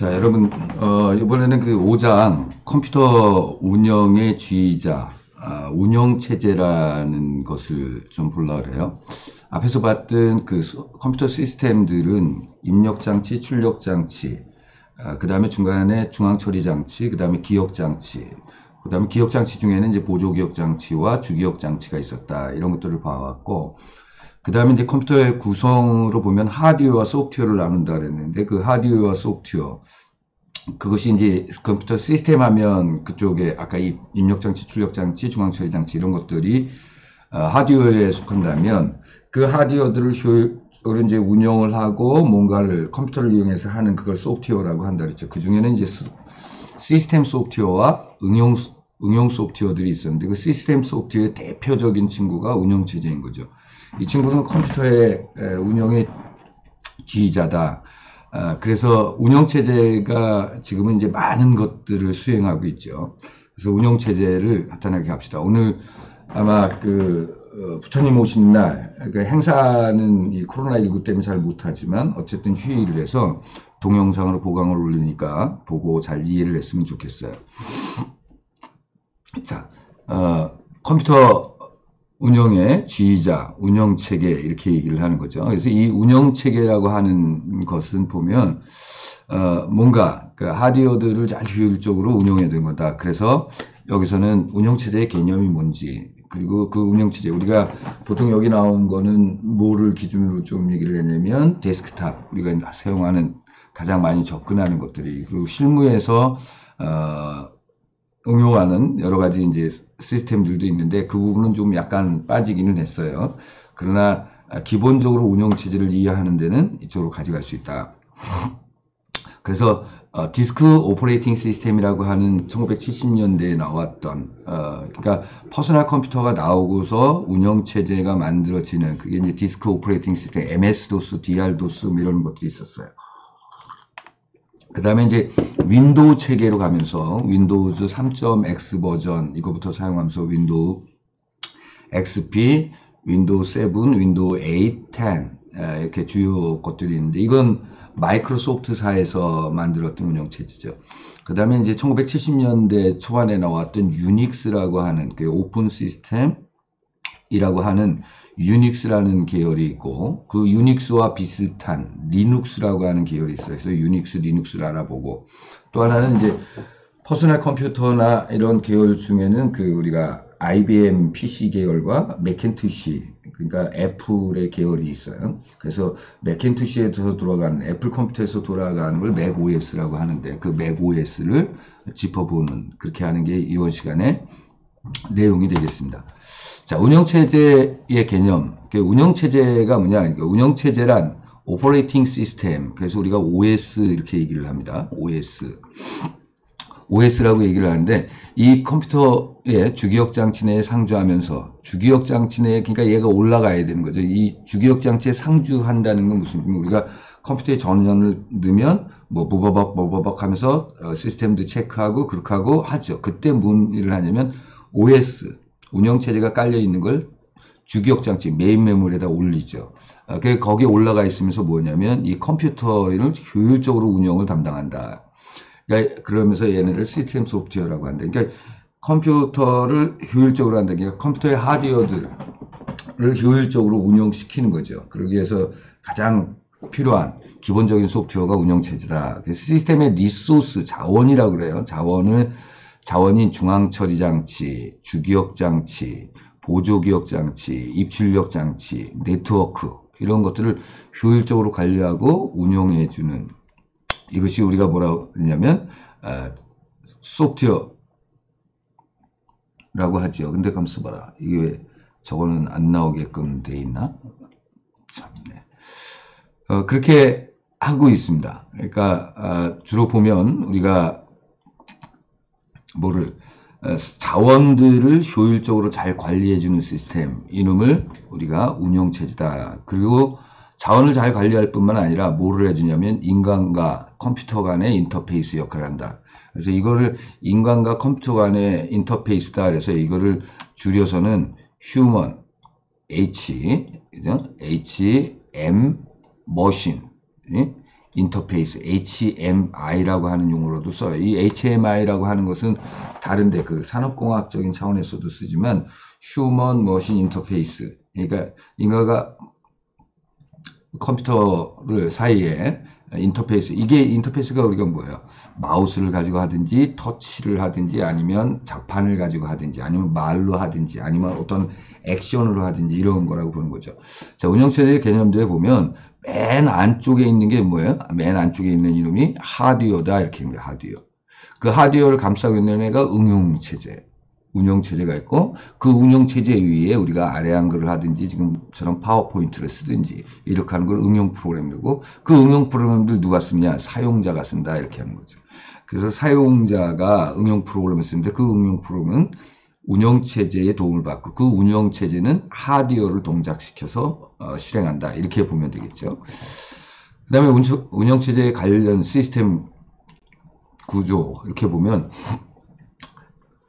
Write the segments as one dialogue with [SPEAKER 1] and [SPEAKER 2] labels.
[SPEAKER 1] 자, 여러분, 이번에는 그 5장 컴퓨터 운영의 지휘자, 운영체제라는 것을 좀 보려고 그래요. 앞에서 봤던 그 컴퓨터 시스템들은 입력장치, 출력장치, 그 다음에 중간에 중앙처리장치, 그 다음에 기억장치, 그 다음에 기억장치 중에는 이제 보조기억장치와 주기억장치가 있었다. 이런 것들을 봐왔고, 그 다음에 이제 컴퓨터의 구성으로 보면 하드웨어와 소프트웨어를 나눈다 그랬는데 그 하드웨어와 소프트웨어 그것이 이제 컴퓨터 시스템 하면 그쪽에 아까 입력장치, 출력장치, 중앙처리장치 이런 것들이 하드웨어에 속한다면 그 하드웨어들을 효율적으로 이제 운영을 하고 뭔가를 컴퓨터를 이용해서 하는 그걸 소프트웨어라고 한다 그랬죠. 그 중에는 이제 시스템 소프트웨어와 응용 소프트웨어들이 있었는데 그 시스템 소프트웨어의 대표적인 친구가 운영체제인 거죠. 이 친구는 컴퓨터의 운영의 지휘자다. 그래서 운영체제가 지금은 이제 많은 것들을 수행하고 있죠. 그래서 운영체제를 나타나게 합시다. 오늘 아마 부처님 오신 날, 행사는 이 코로나19 때문에 잘 못하지만 어쨌든 휴일을 해서 동영상으로 보강을 올리니까 보고 잘 이해를 했으면 좋겠어요. 자, 컴퓨터 운영의 지휘자, 운영체계 이렇게 얘기를 하는 거죠. 그래서 이 운영체계라고 하는 것은 보면 뭔가 그 하드웨어들을 잘 효율적으로 운영해야 되는 거다. 그래서 여기서는 운영체제의 개념이 뭔지 그리고 그 운영체제 우리가 보통 여기 나온 거는 뭐를 기준으로 좀 얘기를 했냐면 데스크탑 우리가 사용하는 가장 많이 접근하는 것들이 그리고 실무에서 응용하는 여러 가지 이제 시스템들도 있는데 그 부분은 좀 약간 빠지기는 했어요. 그러나 기본적으로 운영체제를 이해하는 데는 이쪽으로 가져갈 수 있다. 그래서 디스크 오퍼레이팅 시스템이라고 하는 1970년대에 나왔던 그러니까 퍼스널 컴퓨터가 나오고서 운영체제가 만들어지는 그게 이제 디스크 오퍼레이팅 시스템 MS-DOS, DR-DOS 이런 것들이 있었어요. 그 다음에 이제 윈도우 체계로 가면서 윈도우즈 3.x 버전 이거부터 사용하면서 윈도우 XP, 윈도우 7, 윈도우 8, 10 이렇게 주요 것들이 있는데 이건 마이크로소프트사에서 만들었던 운영체제죠. 그 다음에 이제 1970년대 초반에 나왔던 유닉스라고 하는 그 오픈 시스템이라고 하는 유닉스라는 계열이 있고 그 유닉스와 비슷한 리눅스라고 하는 계열이 있어요. 그래서 유닉스, 리눅스를 알아보고 또 하나는 이제 퍼스널 컴퓨터나 이런 계열 중에는 그 우리가 IBM PC 계열과 매cintosh 그러니까 애플의 계열이 있어요. 그래서 매cintosh에서 돌아가는 애플 컴퓨터에서 돌아가는 걸 맥OS라고 하는데 그 맥OS를 짚어보는 그렇게 하는 게 이번 시간에 내용이 되겠습니다. 자, 운영체제의 개념. 운영체제가 뭐냐? 운영체제란 오퍼레이팅 시스템. 그래서 우리가 OS 이렇게 얘기를 합니다. OS. OS라고 얘기를 하는데 이 컴퓨터의 주기억장치 내에 상주하면서 주기억장치 내에 그러니까 얘가 올라가야 되는 거죠. 이 주기억장치에 상주한다는 건 무슨 우리가 컴퓨터에 전원을 넣으면 뭐 뭐버벅 하면서 시스템도 체크하고 그렇게 하고 하죠. 그때 뭔 일을 하냐면 OS 운영체제가 깔려 있는 걸 주기억장치 메인 메모리에다 올리죠. 거기에 올라가 있으면서 뭐냐면 이 컴퓨터를 효율적으로 운영을 담당한다. 그러면서 얘네를 시스템 소프트웨어라고 한다. 그러니까 컴퓨터를 효율적으로 한다. 그러니까 컴퓨터의 하드웨어들을 효율적으로 운영시키는 거죠. 그러기 위해서 가장 필요한 기본적인 소프트웨어가 운영체제다. 시스템의 리소스, 자원이라고 그래요. 자원인 중앙처리장치, 주기억장치, 보조기억장치, 입출력장치, 네트워크 이런 것들을 효율적으로 관리하고 운영해주는 이것이 우리가 뭐라고 하냐면 소프트웨어라고 하죠. 근데 감수 봐라. 이게 왜 저거는 안 나오게끔 돼 있나? 참네. 그렇게 하고 있습니다. 그러니까 주로 보면 우리가 자원들을 효율적으로 잘 관리해주는 시스템 이놈을 우리가 운영체제다. 그리고 자원을 잘 관리할 뿐만 아니라 뭐를 해주냐면 인간과 컴퓨터 간의 인터페이스 역할을 한다. 그래서 이거를 인간과 컴퓨터 간의 인터페이스다. 그래서 이거를 줄여서는 human, 그죠? M, machine, 인터페이스, HMI라고 하는 용어로도 써요. 이 HMI라고 하는 것은 다른데 그 산업공학적인 차원에서도 쓰지만 휴먼 머신 인터페이스. 그러니까 인간과 컴퓨터를 사이에 인터페이스. 이게 인터페이스가 우리가 뭐예요? 마우스를 가지고 하든지 터치를 하든지 아니면 자판을 가지고 하든지 아니면 말로 하든지 아니면 어떤 액션으로 하든지 이런 거라고 보는 거죠. 자, 운영체제의 개념도에 보면 맨 안쪽에 있는 게 뭐예요? 맨 안쪽에 있는 이름이 하드웨어다 이렇게 있는 거예요. 하드웨어. 그 하드웨어를 감싸고 있는 애가 응용체제. 운영체제가 있고 그 운영체제 위에 우리가 아래 한글을 하든지 지금처럼 파워포인트를 쓰든지 이렇게 하는 걸 응용 프로그램이고 그 응용 프로그램들 누가 쓰냐? 사용자가 쓴다 이렇게 하는 거죠. 그래서 사용자가 응용 프로그램을 쓰는데 그 응용 프로그램은 운영체제의 도움을 받고 그 운영체제는 하드웨어를 동작시켜서 실행한다 이렇게 보면 되겠죠. 그 다음에 운영체제에 관련 시스템 구조 이렇게 보면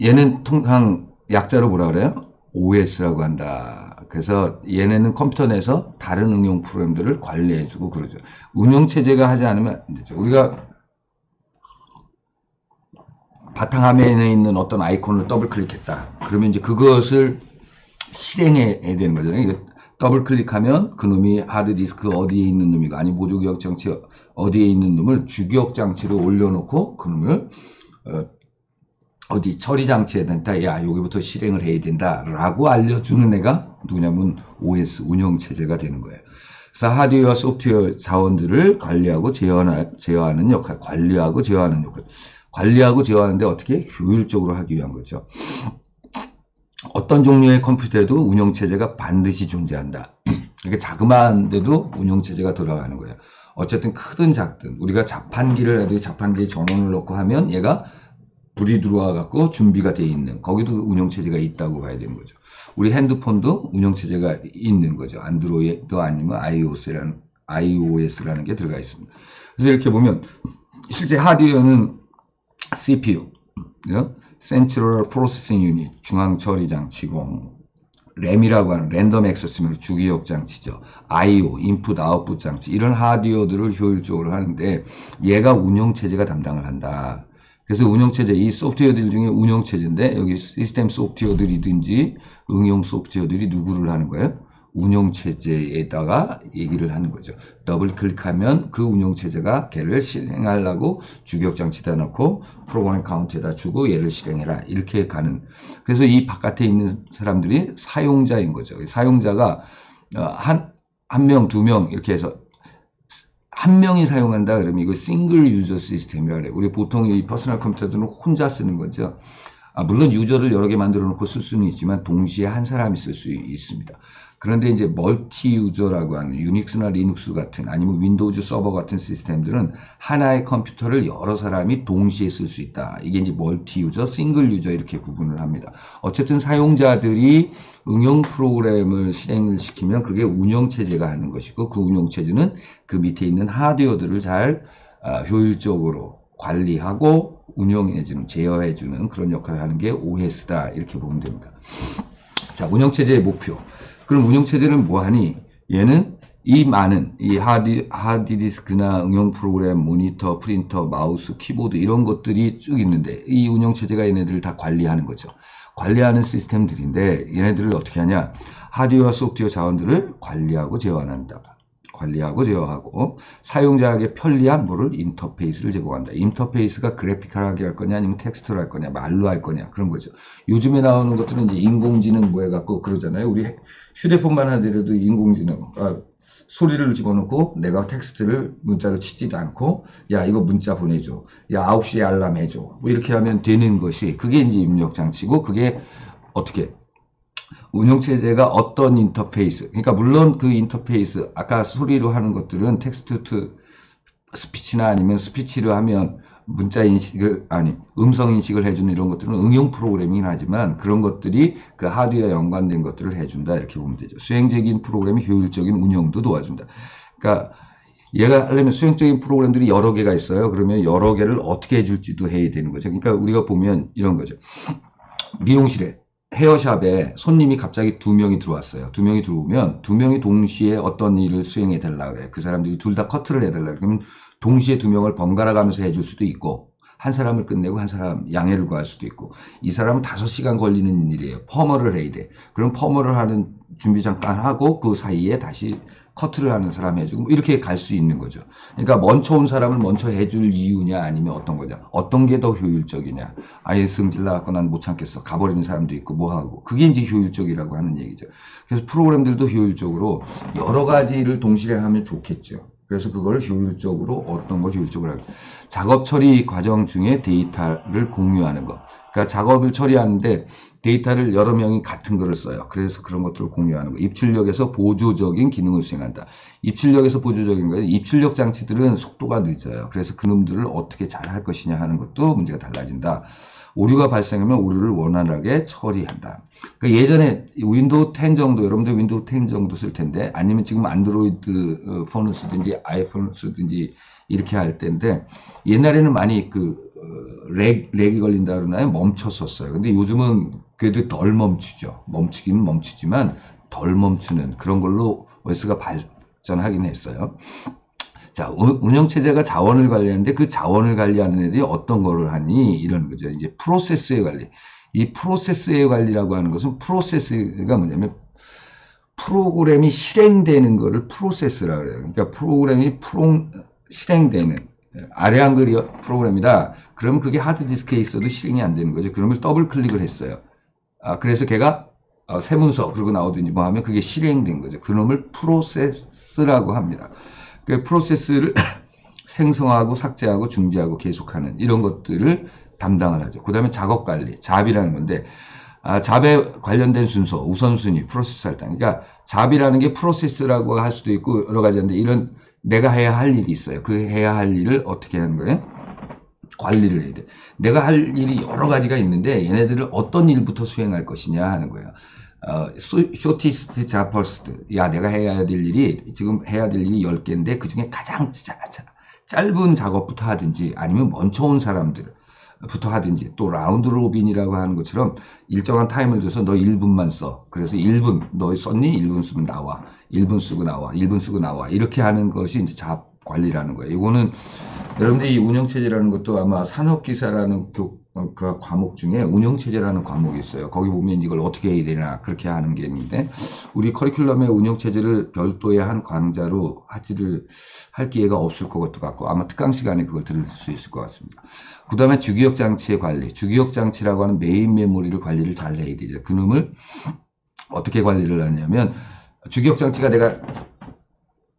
[SPEAKER 1] 얘는 통상 약자로 뭐라 그래요? OS라고 한다. 그래서 얘네는 컴퓨터 내에서 다른 응용 프로그램들을 관리해주고 그러죠. 운영체제가 하지 않으면 안 되죠. 우리가 바탕화면에 있는 어떤 아이콘을 더블 클릭했다. 그러면 이제 그것을 실행해야 되는 거잖아요. 더블 클릭하면 그놈이 하드디스크 어디에 있는 놈이고 아니 보조기억 장치 어디에 있는 놈을 주기억 장치로 올려놓고 그놈을 어디 처리 장치에 된다. 야, 여기부터 실행을 해야 된다라고 알려주는 애가 누구냐면 OS 운영체제가 되는 거예요. 그래서 하드웨어와 소프트웨어 자원들을 관리하고 제어하는 역할, 관리하고 제어하는 역할. 관리하고 제어하는데 어떻게 효율적으로 하기 위한 거죠. 어떤 종류의 컴퓨터에도 운영체제가 반드시 존재한다. 이게 자그마한데도 운영체제가 돌아가는 거예요. 어쨌든 크든 작든 우리가 자판기를 해도 자판기에 전원을 넣고 하면 얘가 불이 들어와 갖고 준비가 돼 있는 거기도 운영체제가 있다고 봐야 되는 거죠. 우리 핸드폰도 운영체제가 있는 거죠. 안드로이드 아니면 iOS라는 게 들어가 있습니다. 그래서 이렇게 보면 실제 하드웨어는 CPU, Central Processing Unit, 중앙처리장치고 램이라고 하는 랜덤 액세스 메모리 주기억 장치죠. I/O, 인풋 아웃풋 장치 이런 하드웨어들을 효율적으로 하는데 얘가 운영체제가 담당을 한다. 그래서 운영체제, 이 소프트웨어들 중에 운영체제인데 여기 시스템 소프트웨어들이든지 응용 소프트웨어들이 누구를 하는 거예요? 운영체제에다가 얘기를 하는 거죠. 더블 클릭하면 그 운영체제가 걔를 실행하려고 주기억장치에다 넣고 프로그램 카운트에다 주고 얘를 실행해라 이렇게 가는. 그래서 이 바깥에 있는 사람들이 사용자인 거죠. 사용자가 한 명, 두 명 이렇게 해서 한 명이 사용한다 그러면 이거 싱글 유저 시스템이라 그래요. 우리 보통 이 퍼스널 컴퓨터들은 혼자 쓰는 거죠. 물론 유저를 여러 개 만들어 놓고 쓸 수는 있지만 동시에 한 사람이 쓸 수 있습니다. 그런데 이제 멀티 유저라고 하는 유닉스나 리눅스 같은 아니면 윈도우즈 서버 같은 시스템들은 하나의 컴퓨터를 여러 사람이 동시에 쓸 수 있다. 이게 이제 멀티 유저, 싱글 유저 이렇게 구분을 합니다. 어쨌든 사용자들이 응용 프로그램을 실행을 시키면 그게 운영체제가 하는 것이고 그 운영체제는 그 밑에 있는 하드웨어들을 잘 효율적으로 관리하고 운영해주는, 제어해주는 그런 역할을 하는 게 OS다. 이렇게 보면 됩니다. 자, 운영체제의 목표. 그럼 운영체제는 뭐하니? 얘는 이 많은 이 하드디스크나 응용 프로그램, 모니터, 프린터, 마우스, 키보드 이런 것들이 쭉 있는데 이 운영체제가 얘네들을 다 관리하는 거죠. 관리하는 시스템들인데 얘네들을 어떻게 하냐? 하드웨어, 소프트웨어 자원들을 관리하고 제어한다. 관리하고 제어하고 사용자에게 편리한 뭐를 인터페이스를 제공한다. 인터페이스가 그래픽하게 할 거냐 아니면 텍스트로 할 거냐 말로 할 거냐 그런 거죠. 요즘에 나오는 것들은 이제 인공지능 뭐 해갖고 그러잖아요. 우리 휴대폰만 하더라도 인공지능 소리를 집어넣고 내가 텍스트를 문자로 치지도 않고 야 이거 문자 보내줘. 야 9시에 알람 해줘. 뭐 이렇게 하면 되는 것이 그게 이제 입력 장치고 그게 어떻게 운영체제가 어떤 인터페이스, 그러니까 물론 그 인터페이스, 아까 소리로 하는 것들은 텍스트 투 스피치나 아니면 스피치로 하면 문자 인식을, 음성 인식을 해주는 이런 것들은 응용 프로그래밍이긴 하지만 그런 것들이 그 하드웨어 연관된 것들을 해준다. 이렇게 보면 되죠. 수행적인 프로그램이 효율적인 운영도 도와준다. 그러니까 얘가 하려면 수행적인 프로그램들이 여러 개가 있어요. 그러면 여러 개를 어떻게 해줄지도 해야 되는 거죠. 그러니까 우리가 보면 이런 거죠. 미용실에 헤어샵에 손님이 갑자기 2명이 들어왔어요. 2명이 들어오면 2명이 동시에 어떤 일을 수행해 달라 그래요. 그 사람들이 둘 다 커트를 해 달라 그러면 동시에 두 명을 번갈아 가면서 해줄 수도 있고, 한 사람을 끝내고 한 사람 양해를 구할 수도 있고, 이 사람은 5시간 걸리는 일이에요. 퍼머를 해야 돼. 그럼 퍼머를 하는 준비 잠깐 하고 그 사이에 다시 커트를 하는 사람 해주고 이렇게 갈 수 있는 거죠. 그러니까 먼저 온 사람을 먼저 해줄 이유냐 아니면 어떤 거냐. 어떤 게 더 효율적이냐. 아예 성질 나갖고 난 못 참겠어. 가버리는 사람도 있고 뭐 하고. 그게 이제 효율적이라고 하는 얘기죠. 그래서 프로그램들도 효율적으로 여러 가지를 동시에 하면 좋겠죠. 그래서 그걸 효율적으로 어떤 걸 효율적으로 하고 작업 처리 과정 중에 데이터를 공유하는 거. 그러니까 작업을 처리하는데 데이터를 여러 명이 같은 거를 써요. 그래서 그런 것들을 공유하는 거. 입출력에서 보조적인 기능을 수행한다. 입출력에서 보조적인 거예요. 입출력 장치들은 속도가 늦어요. 그래서 그놈들을 어떻게 잘 할 것이냐 하는 것도 문제가 달라진다. 오류가 발생하면 오류를 원활하게 처리한다. 그러니까 예전에 윈도우 10 정도, 여러분들 윈도우 10 정도 쓸 텐데, 아니면 지금 안드로이드 폰을 쓰든지 아이폰을 쓰든지 이렇게 할 때인데, 옛날에는 많이 렉이 걸린다 그러나요? 멈췄었어요. 근데 요즘은 그래도 덜 멈추죠. 멈추기는 멈추지만 덜 멈추는 그런 걸로 OS가 발전하긴 했어요. 자, 운영체제가 자원을 관리하는데 그 자원을 관리하는 애들이 어떤 거를 하니? 이런 거죠. 이제 프로세스의 관리. 이 프로세스의 관리라고 하는 것은 프로세스가 뭐냐면 프로그램이 실행되는 거를 프로세스라 그래요. 그러니까 프로그램이 실행되는 아래 한글이 프로그램이다. 그러면 그게 하드디스크에 있어도 실행이 안 되는 거죠. 그러면 더블 클릭을 했어요. 그래서 걔가 새 문서 그러고 나오든지 뭐 하면 그게 실행된 거죠. 그놈을 프로세스라고 합니다. 그 프로세스를 생성하고 삭제하고 중지하고 계속하는 이런 것들을 담당을 하죠. 그 다음에 작업 관리, 잡이라는 건데, 잡에 관련된 순서, 우선순위, 프로세스 할 때. 그러니까 잡이라는 게 프로세스라고 할 수도 있고 여러 가지인데 이런 내가 해야 할 일이 있어요. 그 해야 할 일을 어떻게 하는 거예요? 관리를 해야 돼. 내가 할 일이 여러 가지가 있는데 얘네들을 어떤 일부터 수행할 것이냐 하는 거예요. 쇼티스트 잡퍼스트. 야, 내가 해야 될 일이, 지금 해야 될 일이 10개인데 그 중에 가장 짧은 작업부터 하든지 아니면 먼저 온 사람들부터 하든지 또 라운드 로빈이라고 하는 것처럼 일정한 타임을 줘서 너 1분만 써. 그래서 1분, 너 썼니? 1분 쓰면 나와. 1분 쓰고 나와. 1분 쓰고 나와. 이렇게 하는 것이 이제 잡 관리라는 거예요. 이거는 여러분들이 이 운영체제라는 것도 아마 산업기사라는 그 과목 중에 운영체제라는 과목이 있어요. 거기 보면 이걸 어떻게 해야 되나 그렇게 하는 게 있는데 우리 커리큘럼에 운영체제를 별도의 한 강좌로 하지를 할 기회가 없을 것 같고 아마 특강 시간에 그걸 들을 수 있을 것 같습니다. 그 다음에 주기억 장치의 관리. 주기억 장치라고 하는 메인 메모리를 관리를 잘 해야 되죠. 그놈을 어떻게 관리를 하냐면 주기억 장치가 내가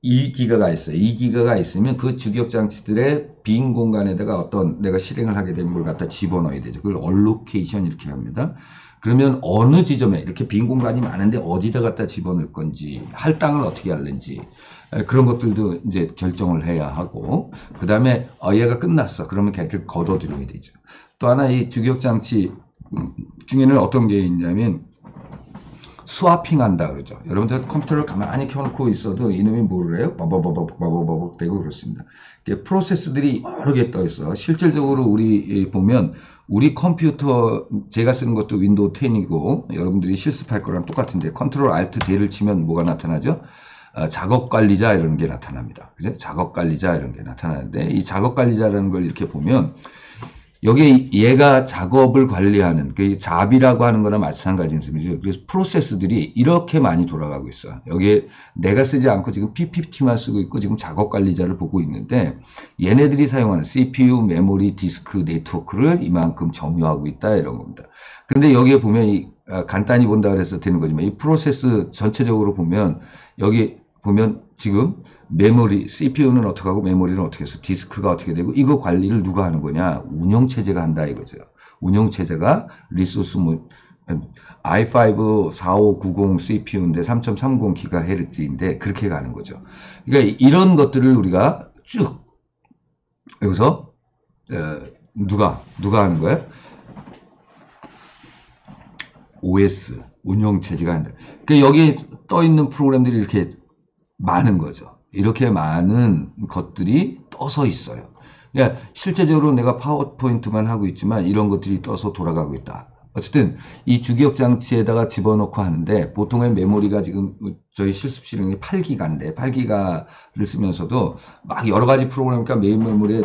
[SPEAKER 1] 2기가가 있어요. 2기가가 있으면 그 주기억 장치들의 빈 공간에다가 어떤 내가 실행을 하게 되는 걸 갖다 집어넣어야 되죠. 그걸 allocation 이렇게 합니다. 그러면 어느 지점에 이렇게 빈 공간이 많은데 어디다 갖다 집어넣을 건지, 할당을 어떻게 할는지, 그런 것들도 이제 결정을 해야 하고, 그 다음에 얘가 끝났어. 그러면 걔를 걷어들여야 되죠. 또 하나 이 주기억 장치 중에는 어떤 게 있냐면 스와핑 한다 그러죠. 여러분들 컴퓨터를 가만히 켜놓고 있어도 이놈이 뭐를 해요? 버버버벅 되고 그렇습니다. 프로세스들이 여러 개 떠 있어. 실질적으로 우리 보면 우리 컴퓨터 제가 쓰는 것도 윈도우 10이고 여러분들이 실습할 거랑 똑같은데 컨트롤 알트 D를 치면 뭐가 나타나죠? 작업 관리자 이런 게 나타납니다. 그죠? 작업 관리자 이런 게 나타나는데 이 작업 관리자라는 걸 이렇게 보면 여기 얘가 작업을 관리하는 그 잡이라고 하는 거나 마찬가지인 셈이죠. 그래서 프로세스들이 이렇게 많이 돌아가고 있어요. 여기에 내가 쓰지 않고 지금 PPT만 쓰고 있고 지금 작업 관리자를 보고 있는데 얘네들이 사용하는 CPU, 메모리, 디스크, 네트워크를 이만큼 점유하고 있다 이런 겁니다. 그런데 여기에 보면 간단히 본다 그래서 되는 거지만 이 프로세스 전체적으로 보면 여기 보면 지금 메모리, CPU는 어떻게 하고 메모리는 어떻게 해서 디스크가 어떻게 되고 이거 관리를 누가 하는 거냐? 운영체제가 한다 이거죠. 운영체제가 리소스 i5 4590 CPU인데 3.30GHz인데 그렇게 가는 거죠. 그러니까 이런 것들을 우리가 쭉 여기서 누가 하는 거예요? OS 운영체제가 한다. 그러니까 여기에 떠 있는 프로그램들이 이렇게 많은 거죠. 이렇게 많은 것들이 떠서 있어요. 그러니까 실제적으로 내가 파워포인트만 하고 있지만 이런 것들이 떠서 돌아가고 있다. 어쨌든 이 주기억 장치에다가 집어넣고 하는데 보통의 메모리가 지금 저희 실습 실행이 8기가인데 8기가를 쓰면서도 막 여러 가지 프로그램과 메인 메모리에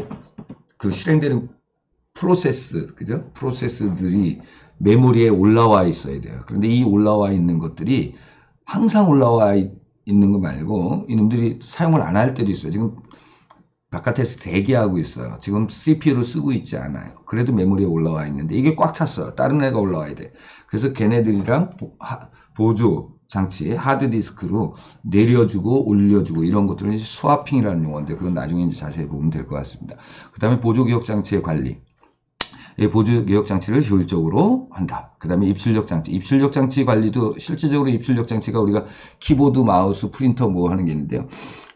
[SPEAKER 1] 그 실행되는 프로세스, 그죠? 프로세스들이 메모리에 올라와 있어야 돼요. 그런데 이 올라와 있는 것들이 항상 올라와 있는 거 말고 이놈들이 사용을 안 할 때도 있어요. 지금 바깥에서 대기하고 있어요. 지금 CPU를 쓰고 있지 않아요. 그래도 메모리에 올라와 있는데 이게 꽉 찼어요. 다른 애가 올라와야 돼. 그래서 걔네들이랑 보조 장치, 하드디스크로 내려주고 올려주고 이런 것들은 이제 스와핑이라는 용어인데 그건 나중에 이제 자세히 보면 될 것 같습니다. 그 다음에 보조 기억 장치의 관리. 보조 기억 장치를 효율적으로 한다. 그 다음에 입출력 장치. 입출력 장치 관리도 실질적으로 입출력 장치가 우리가 키보드, 마우스, 프린터 뭐 하는 게 있는데요.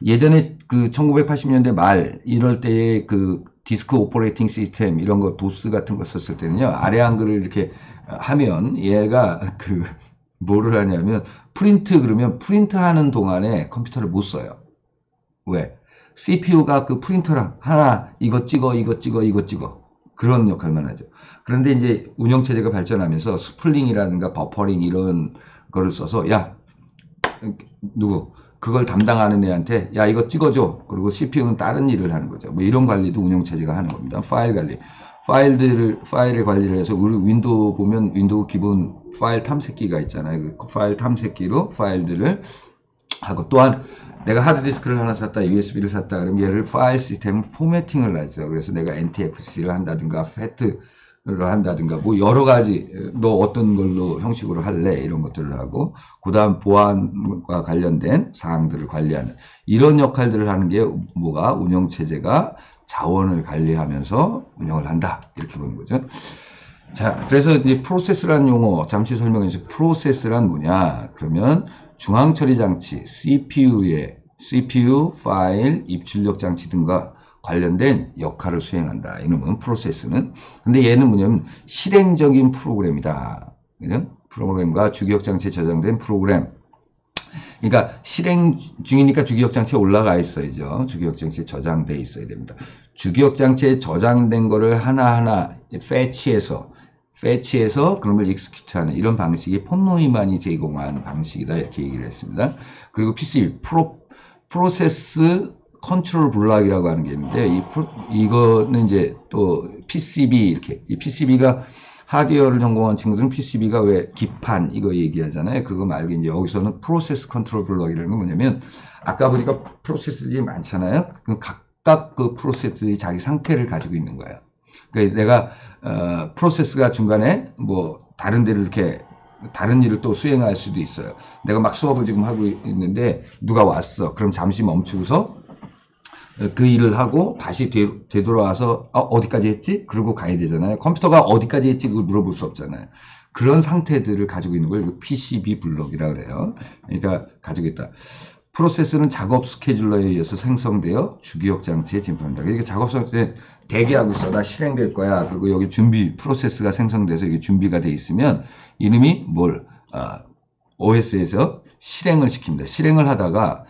[SPEAKER 1] 예전에 그 1980년대 말 이럴 때의 그 디스크 오퍼레이팅 시스템 이런 거 도스 같은 거 썼을 때는요. 아래 한글을 이렇게 하면 얘가 그 뭐를 하냐면 프린트 그러면 프린트 하는 동안에 컴퓨터를 못 써요. 왜? CPU가 그 프린터랑 하나 이거 찍어 이거 찍어 이거 찍어 그런 역할만 하죠. 그런데 이제 운영체제가 발전하면서 스플링이라든가 버퍼링 이런 거를 써서 야 누구 그걸 담당하는 애한테 야 이거 찍어줘. 그리고 CPU는 다른 일을 하는 거죠. 뭐 이런 관리도 운영체제가 하는 겁니다. 파일 관리. 파일의 관리를 해서 우리 윈도우 보면 윈도우 기본 파일 탐색기가 있잖아요. 그 파일 탐색기로 파일들을 하고 또한 내가 하드디스크를 하나 샀다, USB를 샀다, 그럼 얘를 파일 시스템 포매팅을 하죠. 그래서 내가 NTFC를 한다든가, FAT를 한다든가, 뭐 여러 가지, 너 어떤 걸로 형식으로 할래? 이런 것들을 하고, 그 다음 보안과 관련된 사항들을 관리하는, 이런 역할들을 하는 게 뭐가? 운영체제가 자원을 관리하면서 운영을 한다. 이렇게 보는 거죠. 자, 그래서 이제 프로세스라는 용어 잠시 설명해 주세요. 프로세스란 뭐냐? 그러면 중앙 처리 장치, CPU, 파일, 입출력 장치 등과 관련된 역할을 수행한다. 이놈은 프로세스는. 근데 얘는 뭐냐면 실행적인 프로그램이다. 그죠? 프로그램과 주기억 장치에 저장된 프로그램. 그러니까 실행 중이니까 주기억 장치에 올라가 있어야죠. 주기억 장치에 저장돼 있어야 됩니다. 주기억 장치에 저장된 거를 하나하나 패치해서 그런 걸 execute하는 이런 방식이 폰노이만이 제공한 방식이다 이렇게 얘기를 했습니다. 그리고 PCB 프로세스 컨트롤 블록이라고 하는 게 있는데 이거는 이제 또 PCB 이렇게 이 PCB가 하드웨어를 전공한 친구들은 PCB가 왜 기판 이거 얘기하잖아요. 그거 말고 이제 여기서는 프로세스 컨트롤 블록이라는 건 뭐냐면 아까 보니까 프로세스들이 많잖아요. 각각 그 프로세스들이 자기 상태를 가지고 있는 거예요. 그러니까 내가 프로세스가 중간에 뭐 다른 데를 이렇게 다른 일을 또 수행할 수도 있어요. 내가 막 수업을 지금 하고 있는데 누가 왔어. 그럼 잠시 멈추고서 그 일을 하고 다시 되돌아와서 어디까지 했지? 그러고 가야 되잖아요. 컴퓨터가 어디까지 했지? 그걸 물어볼 수 없잖아요. 그런 상태들을 가지고 있는 걸 PCB 블록이라고 그래요. 그러니까 가지고 있다. 프로세스는 작업 스케줄러에 의해서 생성되어 주기억 장치에 진입합니다. 그러니까 작업 장치에 대기하고 있어. 나 실행될 거야. 그리고 여기 프로세스가 생성돼서 이게 준비가 돼 있으면 이름이 OS에서 실행을 시킵니다. 실행을 하다가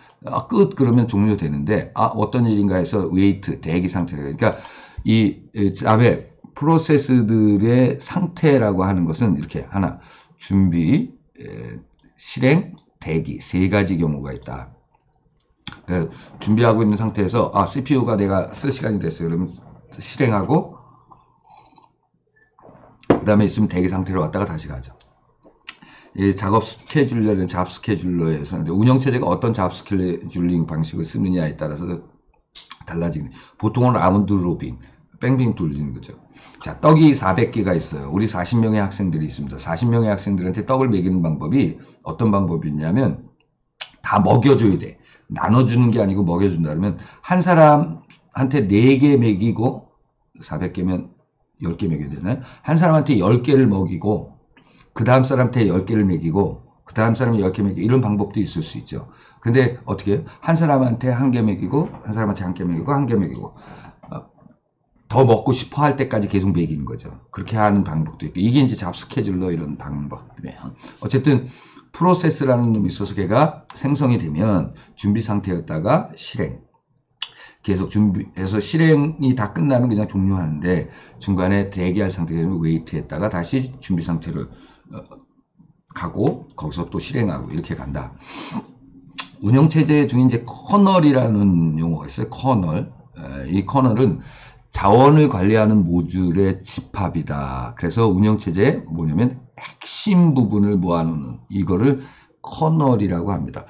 [SPEAKER 1] 끝 그러면 종료되는데 어떤 일인가 해서 웨이트 대기 상태래요. 그러니까 이 잡의 프로세스들의 상태라고 하는 것은 이렇게 하나 준비, 실행, 대기 세 가지 경우가 있다. 준비하고 있는 상태에서 CPU가 내가 쓸 시간이 됐어요. 그러면 실행하고 그 다음에 있으면 대기 상태로 왔다가 다시 가죠. 이 작업 스케줄러는 잡 스케줄러에서 운영체제가 어떤 잡 스케줄링 방식을 쓰느냐에 따라서 달라지는. 보통은 아몬드 로빙, 뺑뺑 돌리는 거죠. 자, 떡이 400개가 있어요. 우리 40명의 학생들이 있습니다. 40명의 학생들한테 떡을 먹이는 방법이 어떤 방법이 있냐면 다 먹여줘야 돼. 나눠주는 게 아니고 먹여준다 그러면 한 사람한테 4개 먹이고 400개면 10개 먹여야 되나요? 한 사람한테 10개를 먹이고 그 다음 사람한테 10개를 먹이고 그 다음 사람이 10개 먹이고 이런 방법도 있을 수 있죠. 근데 어떻게 해요? 한 사람한테 1개 먹이고 한 사람한테 1개 먹이고 1개 먹이고 더 먹고 싶어 할 때까지 계속 먹이는 거죠. 그렇게 하는 방법도 있고 이게 이제 잡 스케줄러 이런 방법이에요. 어쨌든 프로세스라는 놈이 있어서 걔가 생성이 되면 준비 상태였다가 실행. 계속 준비해서 실행이 다 끝나면 그냥 종료하는데 중간에 대기할 상태가 되면 웨이트했다가 다시 준비 상태를 가고 거기서 또 실행하고 이렇게 간다. 운영체제 중에 이제 커널이라는 용어가 있어요. 커널. 이 커널은 자원을 관리하는 모듈의 집합이다. 그래서 운영체제에 뭐냐면 핵심 부분을 모아놓는 이거를 커널이라고 합니다.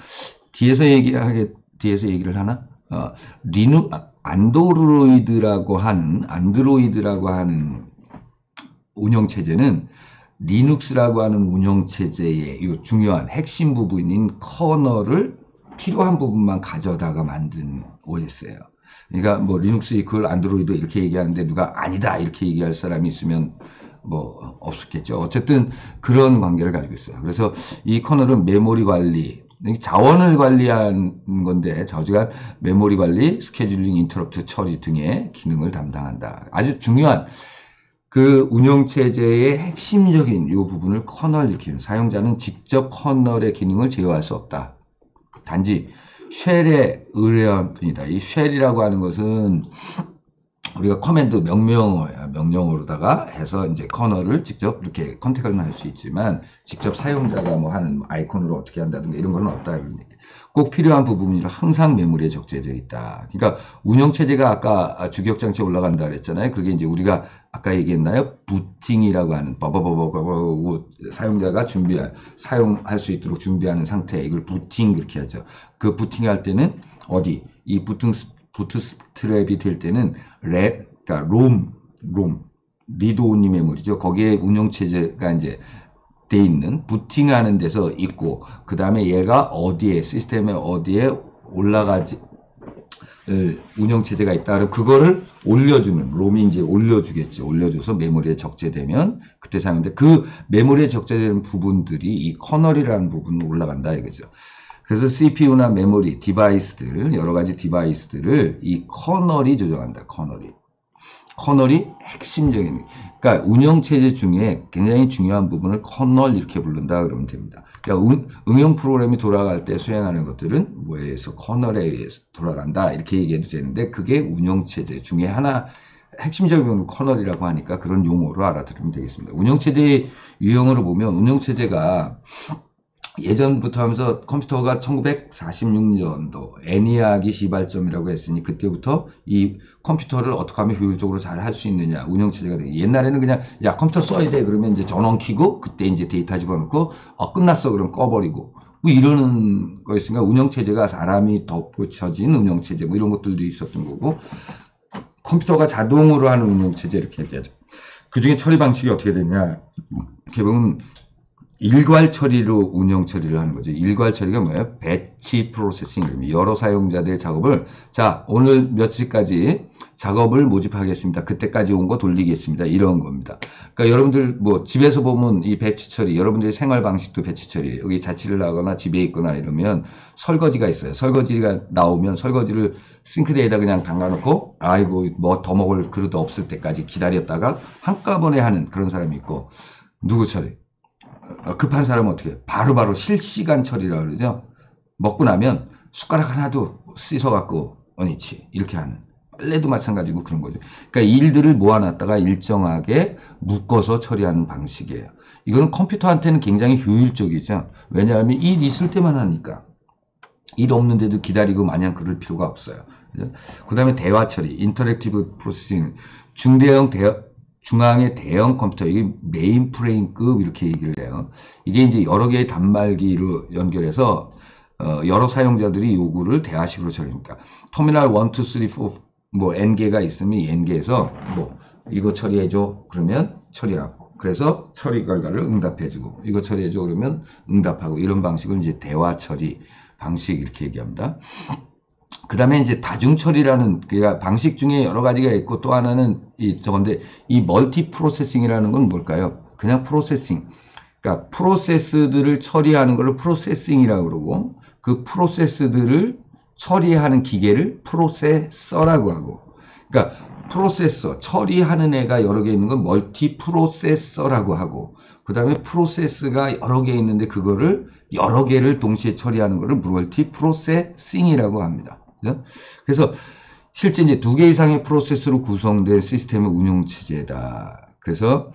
[SPEAKER 1] 뒤에서 얘기를 하나? 안드로이드라고 하는 운영체제는 리눅스라고 하는 운영체제의 이 중요한 핵심 부분인 커널을 필요한 부분만 가져다가 만든 OS예요. 그러니까 뭐 리눅스 이퀄 안드로이드 이렇게 얘기하는데 누가 아니다 이렇게 얘기할 사람이 있으면 뭐 없었겠죠. 어쨌든 그런 관계를 가지고 있어요. 그래서 이 커널은 메모리 관리, 자원을 관리하는 건데 저지간 메모리 관리, 스케줄링, 인터럽트 처리 등의 기능을 담당한다. 아주 중요한 그 운영체제의 핵심적인 이 부분을 커널 이렇게 사용자는 직접 커널의 기능을 제어할 수 없다. 단지 쉘에 의뢰한 뿐이다. 이 쉘이라고 하는 것은 우리가 커맨드 명령어로다가 해서 이제 커널을 직접 이렇게 컨택을 할 수 있지만 직접 사용자가 뭐 하는 아이콘으로 어떻게 한다든가 이런 거는 없다. 꼭 필요한 부분이라 항상 메모리에 적재되어 있다. 그러니까 운영체제가 아까 주격장치에 올라간다 그랬잖아요. 그게 이제 우리가 아까 얘기했나요? 부팅이라고 하는 사용자가 사용할 수 있도록 준비하는 상태 이걸 부팅 그렇게 하죠. 그 부팅할 때는 어디 이 부트스트랩이 될 때는 그러니까 롬 리드 온리 메모리죠. 거기에 운영체제가 이제 돼 있는 부팅하는 데서 있고 그 다음에 얘가 어디에 시스템에 어디에 올라가지 운영체제가 있다. 그럼 그거를 올려주는 롬이 이제 올려주겠죠. 올려줘서 메모리에 적재되면 그때 사용하는데 그 메모리에 적재되는 부분들이 이 커널이라는 부분으로 올라간다 이거죠. 그래서 CPU나 메모리 디바이스들 여러 가지 디바이스들을 이 커널이 조정한다. 커널이 핵심적인, 그러니까 운영체제 중에 굉장히 중요한 부분을 커널 이렇게 부른다 그러면 됩니다. 그러니까 응용 프로그램이 돌아갈 때 수행하는 것들은 뭐에 의해서 커널에 의해서 돌아간다 이렇게 얘기해도 되는데 그게 운영체제 중에 하나 핵심적인 커널이라고 하니까 그런 용어로 알아들으면 되겠습니다. 운영체제의 유형으로 보면 운영체제가 예전부터 하면서 컴퓨터가 1946년도 애니악이 시발점이라고 했으니 그때부터 이 컴퓨터를 어떻게 하면 효율적으로 잘 할 수 있느냐 운영체제가 되게 옛날에는 그냥 야 컴퓨터 써야 돼 그러면 이제 전원 켜고 그때 이제 데이터 집어넣고 끝났어 그럼 꺼버리고 뭐 이러는 거였으니까 운영체제가 사람이 덧붙여진 운영체제 뭐 이런 것들도 있었던 거고 컴퓨터가 자동으로 하는 운영체제 이렇게 얘기하죠. 그 중에 처리 방식이 어떻게 되냐 개봉은 일괄 처리로 운영 처리를 하는 거죠. 일괄 처리가 뭐예요? 배치 프로세싱. 여러 사용자들의 작업을 자 오늘 몇 시까지 작업을 모집하겠습니다. 그때까지 온 거 돌리겠습니다. 이런 겁니다. 그러니까 여러분들 뭐 집에서 보면 이 배치 처리 여러분들의 생활 방식도 배치 처리 여기 자취를 하거나 집에 있거나 이러면 설거지가 있어요. 설거지가 나오면 설거지를 싱크대에다 그냥 담가놓고 아이고 뭐 더 먹을 그릇 없을 때까지 기다렸다가 한꺼번에 하는 그런 사람이 있고 누구 처리? 급한 사람은 어떻게 해? 바로바로 실시간 처리라고 그러죠. 먹고 나면 숟가락 하나도 씻어갖고 어니치 이렇게 하는 빨래도 마찬가지고 그런 거죠. 그러니까 일들을 모아놨다가 일정하게 묶어서 처리하는 방식이에요. 이거는 컴퓨터한테는 굉장히 효율적이죠. 왜냐하면 일 있을 때만 하니까 일 없는데도 기다리고 마냥 그럴 필요가 없어요. 그 다음에 대화 처리, 인터랙티브 프로세싱, 중앙의 대형 컴퓨터, 이게 메인프레임급 이렇게 얘기를 해요. 이게 이제 여러 개의 단말기로 연결해서 여러 사용자들이 요구를 대화식으로 처리합니다. 터미널 1, 2, 3, 4, 뭐 n개가 있으면 n개에서 뭐 이거 처리해줘 그러면 처리하고 그래서 처리 결과를 응답해주고 이거 처리해줘 그러면 응답하고 이런 방식을 이제 대화 처리 방식 이렇게 얘기합니다. 그 다음에 이제 다중 처리라는 그 방식 중에 여러 가지가 있고 또 하나는 저건데 이 멀티 프로세싱이라는 건 뭘까요? 그냥 프로세싱. 그러니까 프로세스들을 처리하는 것을 프로세싱이라고 그러고 그 프로세스들을 처리하는 기계를 프로세서라고 하고 그러니까 프로세서 처리하는 애가 여러 개 있는 건 멀티 프로세서라고 하고 그 다음에 프로세스가 여러 개 있는데 그거를 여러 개를 동시에 처리하는 것을 멀티 프로세싱이라고 합니다. 그래서 실제 이제 2개 이상의 프로세서로 구성된 시스템의 운영체제다. 그래서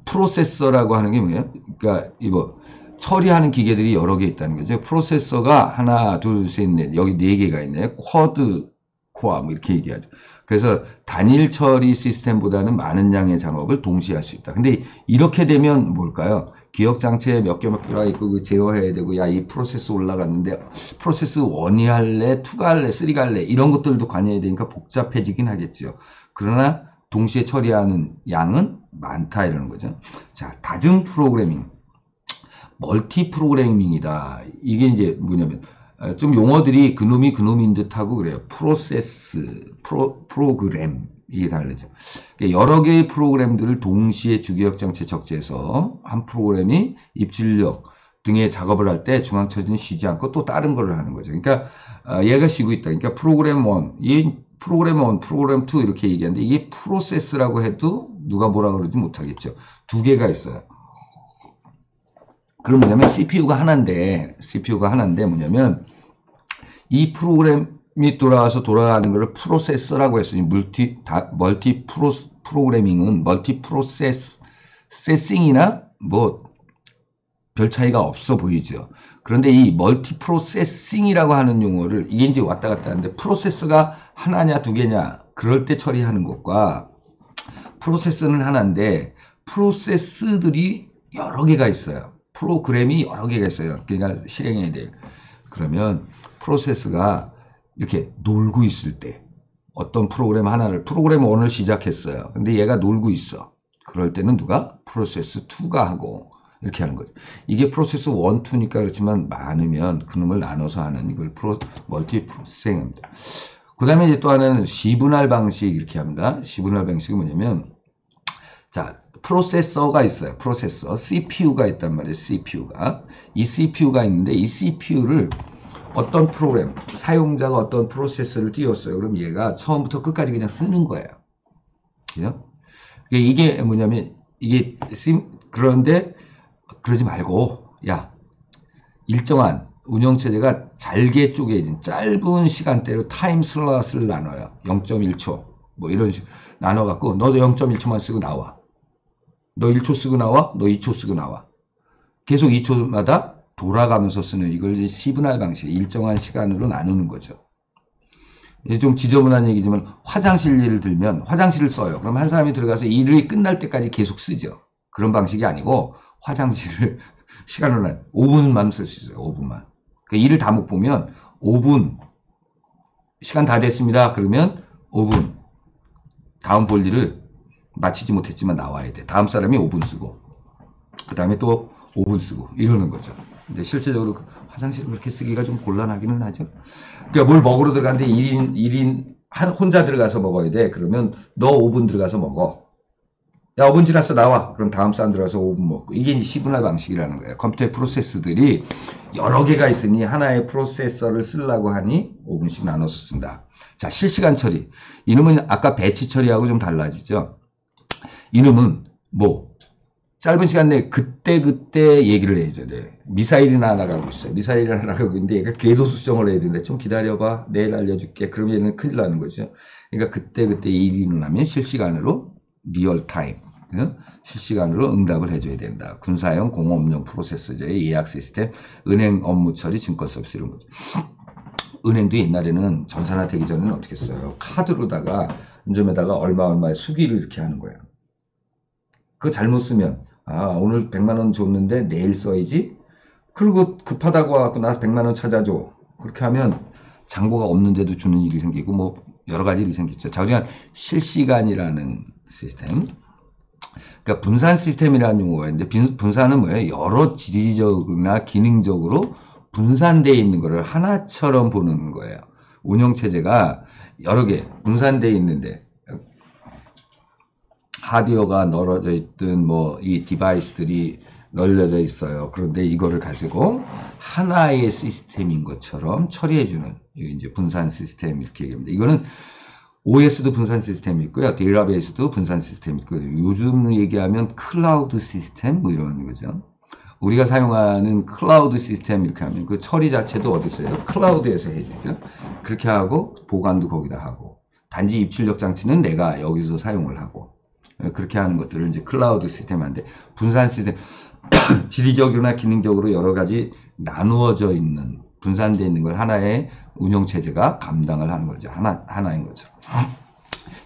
[SPEAKER 1] 프로세서라고 하는 게 뭐예요? 그러니까 이거 처리하는 기계들이 여러 개 있다는 거죠. 프로세서가 하나, 둘, 셋, 넷 여기 4개가 있네. 쿼드 코어 뭐 이렇게 얘기하죠. 그래서 단일 처리 시스템보다는 많은 양의 작업을 동시에 할 수 있다. 근데 이렇게 되면 뭘까요? 기억 장치에 몇 개가 있고 그 제어해야 되고 야 이 프로세스 올라갔는데 프로세스 1이 할래, 2가 할래, 3가 할래 이런 것들도 관여해야 되니까 복잡해지긴 하겠죠. 그러나 동시에 처리하는 양은 많다 이러는 거죠. 자, 다중 프로그래밍, 멀티 프로그래밍이다. 이게 이제 뭐냐면 좀 용어들이 그놈인 듯하고 그래요. 프로그램 이게 다르죠. 여러 개의 프로그램들을 동시에 주기억 장치에 적재해서 한 프로그램이 입출력 등의 작업을 할 때 중앙 처리는 쉬지 않고 또 다른 거를 하는 거죠. 그러니까 얘가 쉬고 있다. 그러니까 프로그램 1, 이 프로그램 1, 프로그램 2 이렇게 얘기하는데 이게 프로세스라고 해도 누가 뭐라 그러지 못하겠죠. 2개가 있어요. 그럼 뭐냐면 CPU가 하나인데 뭐냐면 이 프로그램이 돌아가는 것을 프로세서라고 했으니 멀티 프로그래밍은 멀티 프로세싱이나 뭐 별 차이가 없어 보이죠. 그런데 이 멀티 프로세싱이라고 하는 용어를 이게 이제 왔다 갔다 하는데 프로세서가 하나냐 2개냐 그럴 때 처리하는 것과 프로세서는 하나인데 프로세스들이 여러 개가 있어요. 프로그램이 여러 개가 있어요. 그러니까 실행해야 될. 그러면 프로세스가 이렇게 놀고 있을 때 어떤 프로그램 1을 시작했어요. 근데 얘가 놀고 있어. 그럴 때는 누가? 프로세스 2가 하고 이렇게 하는 거죠. 이게 프로세스 1, 2니까 그렇지만 많으면 그놈을 나눠서 하는 이걸 멀티 프로세싱입니다. 그 다음에 이제 또 하나는 시분할 방식 이렇게 합니다. 시분할 방식이 뭐냐면 자, 프로세서가 있어요. 프로세서. CPU가 있단 말이에요. CPU가. 이 CPU가 있는데 이 CPU를 어떤 프로그램, 사용자가 어떤 프로세서를 띄웠어요. 그럼 얘가 처음부터 끝까지 그냥 쓰는 거예요. 그죠? 이게 뭐냐면 그런데 그러지 말고 야 일정한 운영체제가 잘게 쪼개진 짧은 시간대로 타임 슬롯을 나눠요. 0.1초 뭐 이런 식으로 나눠갖고 너도 0.1초만 쓰고 나와. 너 1초 쓰고 나와. 너 2초 쓰고 나와. 계속 2초마다 돌아가면서 쓰는 이걸 이제 시분할 방식, 일정한 시간으로 나누는 거죠. 이제 좀 지저분한 얘기지만 화장실 예를 들면 화장실을 써요. 그럼 한 사람이 들어가서 일이 끝날 때까지 계속 쓰죠. 그런 방식이 아니고 화장실을 시간으로 5분만 쓸 수 있어요. 5분만. 그러니까 일을 다 못 보면 5분 시간 다 됐습니다. 그러면 5분 다음 볼 일을 마치지 못했지만 나와야 돼. 다음 사람이 5분 쓰고 그 다음에 또 5분 쓰고 이러는 거죠. 근데 실제적으로 화장실을 그렇게 쓰기가 좀 곤란하기는 하죠. 그러니까 뭘 먹으러 들어가는데 1인 혼자 들어가서 먹어야 돼. 그러면 너 5분 들어가서 먹어. 야 5분 지났어 나와. 그럼 다음 사람 들어가서 5분 먹고. 이게 이제 시분할 방식이라는 거예요. 컴퓨터의 프로세스들이 여러 개가 있으니 하나의 프로세서를 쓰려고 하니 5분씩 나눠서 쓴다. 자, 실시간 처리. 이놈은 아까 배치 처리하고 좀 달라지죠. 이놈은 뭐 짧은 시간 내에 그때 얘기를 해줘야 돼. 미사일이나 날아가고 있어요. 미사일이나 날아가고 있는데 얘가 궤도 수정을 해야 되는데 좀 기다려봐. 내일 알려줄게. 그럼 얘는 큰일 나는 거죠. 그러니까 그때 일이 일어나면 실시간으로 리얼타임 실시간으로 응답을 해줘야 된다. 군사용, 공업용 프로세서제의 예약 시스템, 은행 업무 처리, 증권 서비스 이런 거죠. 은행도 옛날에는 전산화 되기 전에는 어떻게 했어요? 카드로다가 점에다가 얼마의 수기를 이렇게 하는 거예요. 그거 잘못 쓰면 오늘 100만 원 줬는데 내일 써야지. 그리고 급하다고 와갖고 나 100만 원 찾아줘. 그렇게 하면 잔고가 없는데도 주는 일이 생기고 뭐 여러 가지 일이 생겼죠. 자, 우리가 실시간이라는 시스템. 그러니까 분산 시스템이라는 용어가 있는데 분산은 뭐예요? 여러 지리적이나 기능적으로 분산되어 있는 거를 하나처럼 보는 거예요. 운영체제가 여러 개 분산되어 있는데 하드웨어가 널어져 있든 뭐 이 디바이스들이 널려져 있어요. 그런데 이거를 가지고 하나의 시스템인 것처럼 처리해주는 이제 분산 시스템 이렇게 얘기합니다. 이거는 OS도 분산 시스템이 있고요. 데이터베이스도 분산 시스템이 있고요. 요즘 얘기하면 클라우드 시스템 뭐 이런 거죠. 우리가 사용하는 클라우드 시스템 이렇게 하면 그 처리 자체도 어디서 해요? 클라우드에서 해주죠. 그렇게 하고 보관도 거기다 하고 단지 입출력 장치는 내가 여기서 사용을 하고 그렇게 하는 것들을 이제 클라우드 시스템 하는데 분산 시스템 지리적으로나 기능적으로 여러 가지 나누어져 있는 분산되어 있는 걸 하나의 운영체제가 감당을 하는 거죠. 하나인 거죠.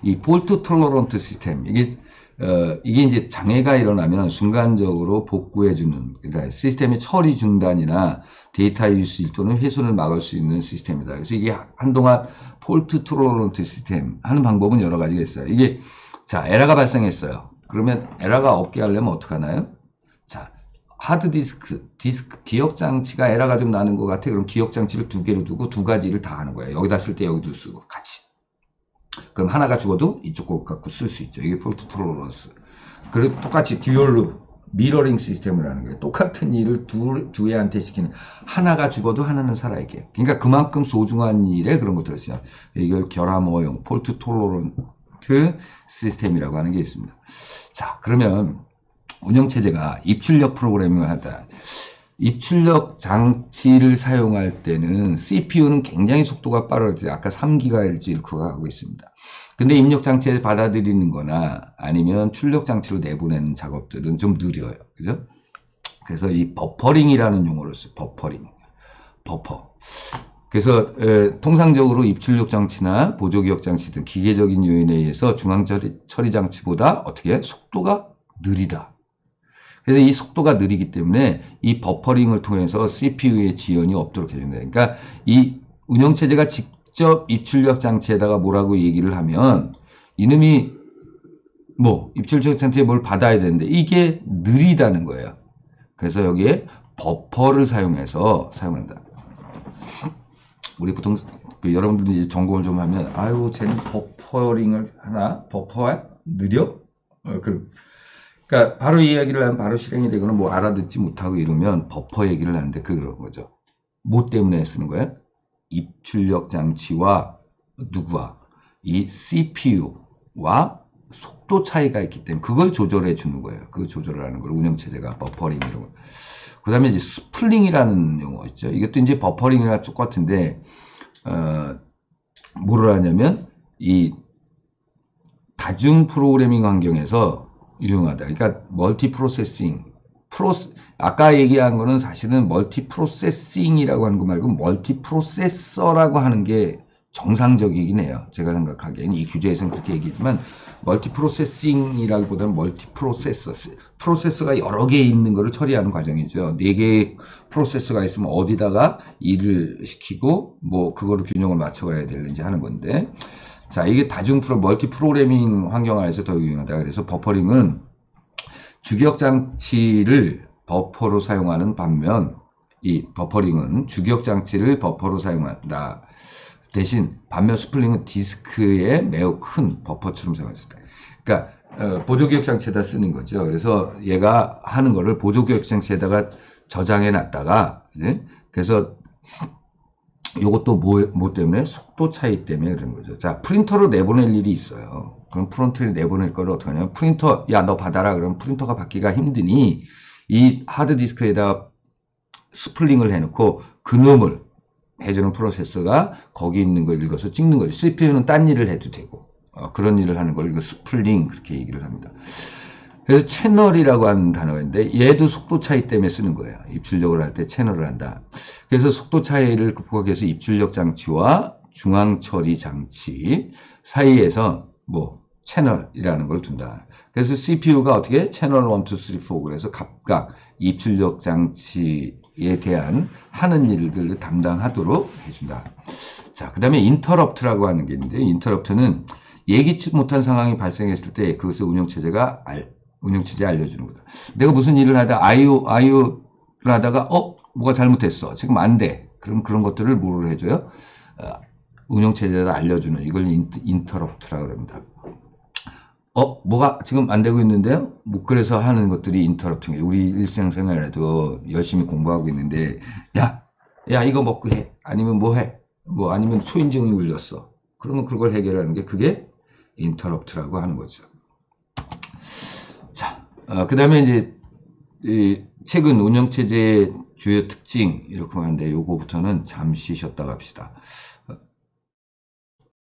[SPEAKER 1] 이 폴트 톨러런트 시스템 이게 이제 장애가 일어나면 순간적으로 복구해주는, 그러니까 시스템의 처리 중단이나 데이터 유실 또는 훼손을 막을 수 있는 시스템이다. 그래서 이게 한동안 폴트 톨러런트 시스템 하는 방법은 여러 가지가 있어요. 이게, 자, 에러가 발생했어요. 그러면 에러가 없게 하려면 어떻게 하나요? 자, 하드디스크, 기억 장치가 에러가 좀 나는 것 같아. 그럼 기억 장치를 두 개로 두고 두 가지를 다 하는 거예요. 여기다 쓸 때 여기도 쓰고 같이. 그럼 하나가 죽어도 이쪽 거 갖고 쓸 수 있죠. 이게 폴트 톨러런스. 그리고 똑같이 듀얼 미러링 시스템을 하는 거예요. 똑같은 일을 두 애한테 시키는, 하나가 죽어도 하나는 살아있게. 그러니까 그만큼 소중한 일에 그런 것들을 쓰죠. 이걸 결함어용 폴트 톨러런트 시스템이라고 하는 게 있습니다. 자, 그러면 운영체제가 입출력 프로그래밍을 하다. 입출력 장치를 사용할 때는 CPU는 굉장히 속도가 빠르죠. 아까 3GHz 이렇게 하고 있습니다. 근데 입력 장치에 받아들이는 거나 아니면 출력 장치로 내보내는 작업들은 좀 느려요. 그죠? 그래서 이 버퍼링이라는 용어를 써요. 버퍼. 그래서 통상적으로 입출력 장치나 보조기억 장치 등 기계적인 요인에 의해서 중앙 처리 장치보다 어떻게 속도가 느리다. 그래서 이 속도가 느리기 때문에 이 버퍼링을 통해서 CPU의 지연이 없도록 해준다. 그러니까 이 운영체제가 직접 입출력 장치에다가 뭐라고 얘기를 하면 이놈이 뭐 입출력 장치에 뭘 받아야 되는데 이게 느리다는 거예요. 그래서 여기에 버퍼를 사용해서 사용한다. 우리 보통 여러분들이 이제 점검을 좀 하면 아유 쟤는 버퍼링을 하나? 버퍼야? 느려? 그러니까 바로 이야기를 하면 바로 실행이 되거나 뭐 알아듣지 못하고 이러면 버퍼 얘기를 하는데 그런 거죠. 뭐 때문에 쓰는 거예요? 입출력 장치와 누구와? 이 CPU와 속도 차이가 있기 때문에 그걸 조절해 주는 거예요. 그 조절을 하는 걸 운영체제가 버퍼링이라고. 그 다음에 이제 스플링이라는 용어 있죠. 이것도 이제 버퍼링이랑 똑같은데, 뭐를 하냐면 이 다중 프로그래밍 환경에서 유용하다. 그러니까 멀티 프로세싱. 아까 얘기한 거는 사실은 멀티 프로세싱이라고 하는 거 말고 멀티 프로세서라고 하는 게 정상적이긴 해요. 제가 생각하기에는 이 규제에서는 그렇게 얘기했지만 멀티 프로세싱이라기보다는 멀티 프로세서가 여러 개 있는 거를 처리하는 과정이죠. 4개의 프로세서가 있으면 어디다가 일을 시키고 뭐 그거를 균형을 맞춰가야 되는지 하는 건데, 자, 이게 멀티 프로그래밍 환경 안에서 더 유용하다. 그래서 버퍼링은 주기억 장치를 버퍼로 사용하는 반면 이 버퍼링은 주기억 장치를 버퍼로 사용한다. 대신 반면 스플링은 디스크에 매우 큰 버퍼처럼 사용했을 때. 그러니까 보조기억 장치에다 쓰는 거죠. 그래서 얘가 하는 거를 보조기억 장치에다가 저장해 놨다가, 네? 그래서 요것도 뭐 때문에? 속도 차이 때문에 그런 거죠. 자, 프린터로 내보낼 일이 있어요. 그럼 프린터를 내보낼 거를 어떻게 하냐면 프린터, 야, 너 받아라. 그러면 프린터가 받기가 힘드니 이 하드디스크에다 스플링을 해놓고 그놈을 해주는 프로세서가 거기 있는 걸 읽어서 찍는 거죠. CPU는 딴 일을 해도 되고, 그런 일을 하는 걸 이거 스플링 그렇게 얘기를 합니다. 그래서 채널이라고 하는 단어가 있는데 얘도 속도 차이 때문에 쓰는 거예요. 입출력을 할 때 채널을 한다. 그래서 속도 차이를 극복하기 위해서 입출력 장치와 중앙 처리 장치 사이에서 뭐 채널이라는 걸 둔다. 그래서 CPU가 어떻게 채널 1, 2, 3, 4 그래서 각각 입출력 장치에 대한 하는 일들을 담당하도록 해준다. 자, 그 다음에 인터럽트라고 하는 게 있는데 인터럽트는 예기치 못한 상황이 발생했을 때 그것을 운영체제에 알려주는 거다. 내가 무슨 일을 하다 IO를 하다가 뭐가 잘못했어. 지금 안 돼. 그럼 그런 것들을 뭐를 해줘요? 운영체제에다 알려주는 이걸 인터럽트라고 합니다. 뭐가 지금 안 되고 있는데요? 뭐 그래서 하는 것들이 인터럽트예요. 우리 일상생활에도 열심히 공부하고 있는데 야 이거 먹고 해. 아니면 뭐 해. 뭐 아니면 초인종이 울렸어. 그러면 그걸 해결하는 게 그게 인터럽트라고 하는 거죠. 자, 그 다음에 이제 이 최근 운영체제의 주요 특징 이렇게 하는데 요거부터는 잠시 쉬었다 갑시다.